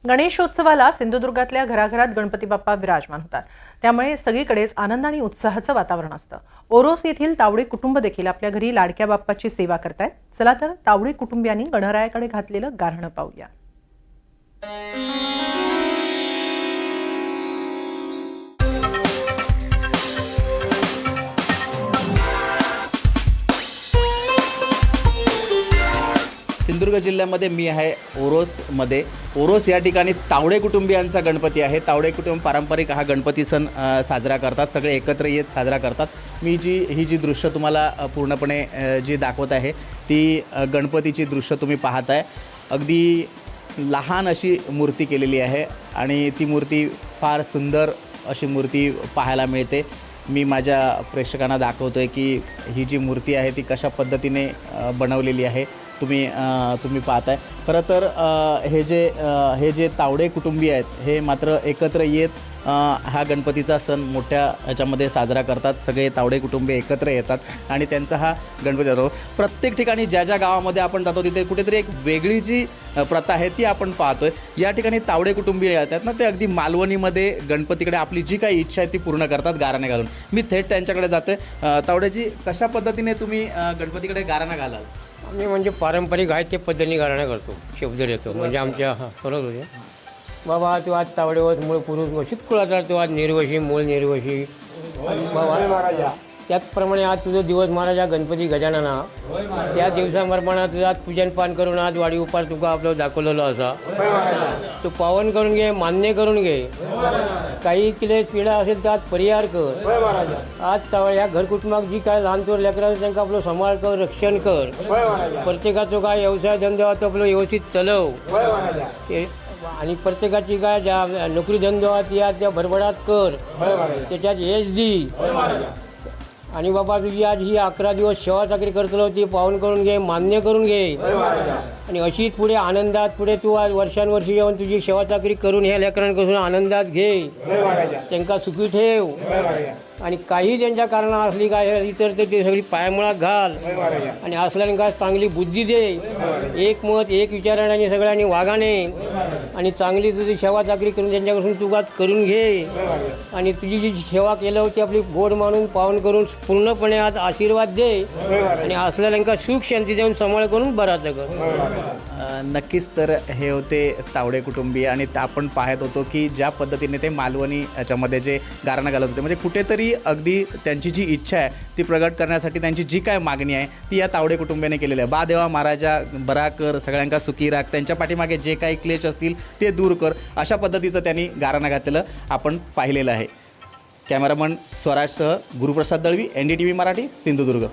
गणेशोत्सवाला सिंधुदुर्गातल्या घराघरात गणपती बाप्पा विराजमान होतात। त्यामुळे सगळीकडेच आनंद आणि उत्साहाचं वातावरण असतं। ओरोस येथील तावडे कुटुंब देखील आपल्या घरी लाडक्या बाप्पाची सेवा करतायत। चला तर तावडे कुटुंबियांनी गणरायाकडे घातलेलं गाऱ्हाणं पाहूया। सिंधुदुर्ग जिल्ह्यामध्ये मी आहे ओरोसमध्ये। ओरोस या ठिकाणी तावडे कुटुंबियांचा गणपती आहे। तावडे कुटुंब पारंपरिक हा गणपती सण साजरा करतात, सगळे एकत्र येत साजरा करतात। मी ही जी दृश्य तुम्हाला पूर्णपणे जी दाखवत आहे ती गणपतीची दृश्य तुम्ही पाहत आहे। अगदी लहान अशी मूर्ती केलेली आहे आणि ती मूर्ती फार सुंदर अशी मूर्ती पाहायला मिळते। मी माझ्या प्रेक्षकांना दाखवतोय की ही जी मूर्ती आहे ती कशा पद्धतीने बनवलेली आहे तुम्ही पाहताय। खरं तर हे जे तावडे कुटुंबीय आहेत हे मात्र एकत्र येत हा गणपतीचा सण मोठ्या ह्याच्यामध्ये साजरा करतात। सगळे तावडे कुटुंबीय एकत्र येतात आणि त्यांचा हा गणपती जातो। प्रत्येक ठिकाणी ज्या गावामध्ये आपण जातो तिथे कुठेतरी एक वेगळी जी प्रथा आहे ती आपण पाहतोय। या ठिकाणी तावडे कुटुंबीय येतात ना, ते अगदी मालवणीमध्ये गणपतीकडे आपली जी काही इच्छा आहे ती पूर्ण करतात गाऱ्हाणे घालून। मी थेट त्यांच्याकडे जातोय। तावडेजी, कशा पद्धतीने तुम्ही गणपतीकडे गाऱ्हाणा घालाल? आम्ही म्हणजे पारंपरिक आहे ते पद्धतीने गाणं करतो, शब्द येतो म्हणजे आमच्या बरोबर होते बाबा तू आज तावडेवर मूळ पुरुष शिककुळाचा तू आज निर्वशी मूळ निर्वशी बाबा। त्याचप्रमाणे आज तुझं दिवस महाराजा गणपती गजानना त्या दिवसाप्रमाणे तुझं आज पूजन पान करून आज वाडी उपार तुका आपलं दाखवलेलं असा तू पावन करून घे, मान्य करून घे। काही किले पिढा असेल तर आज परिहार कर। आज ह्या घरकुटुंबात जी काय लहान थोर लेकरांचं त्यांना आपलं सांभाळ कर, रक्षण कर। प्रत्येकाचं काय व्यवसाय धंदा तो आपलं व्यवस्थित चालव आणि प्रत्येकाची काय ज्या नोकरी धंदा त्या भरभराट कर, त्याच्यात यश दी। आणि बाबा तुझी आज ही 11 दिवस सेवा चाकरी करतो ती पावन करून घे, मान्य करून घे आणि अशीच पुढे आनंदात पुढे तू आज वर्षानुवर्षी येऊन तुझी सेवा चाकरी करून ह्या लेकरांपासून आनंदात घे, त्यांना सुखी ठेव। आणि काही त्यांच्या कारण असली काय तर ते सगळी पायामुळा घाल आणि असल्याने चांगली बुद्धी दे, एक मत एक विचाराने आणि सगळ्यांनी वागाने आणि चांगली तुझी सेवा चाकरी करून त्यांच्यापासून तू आज करून घे आणि तुझी जी सेवा केलं होती आपली गोड मानून पावन करून पूर्णपणे आज आशीर्वाद दे आणि असल्याने सुख शांती देऊन सांभाळ करून बराच कर। नक्कीच तर हे होते तावडे कुटुंबीय आणि आपण पाहत होतो की ज्या पद्धतीने ते मालवणी याच्यामध्ये जे गाऱ्हाणं घालत होते, म्हणजे कुठेतरी अगदी त्यांची जी इच्छा आहे ती प्रगट करण्यासाठी त्यांची जी काय मागणी आहे ती या तावडे कुटुंबियाने केलेली आहे। बा देवा महाराजा बरा कर, सगळ्यांका सुखी राख, त्यांच्या पाठीमागे जे काही क्लेश असतील ते दूर कर, अशा पद्धतीचं त्यांनी गाऱ्हाणं घातलेलं आपण पाहिलेलं आहे। कॅमेरामन स्वराजसह गुरुप्रसाद दळवी, NDTV मराठी, सिंधुदुर्ग।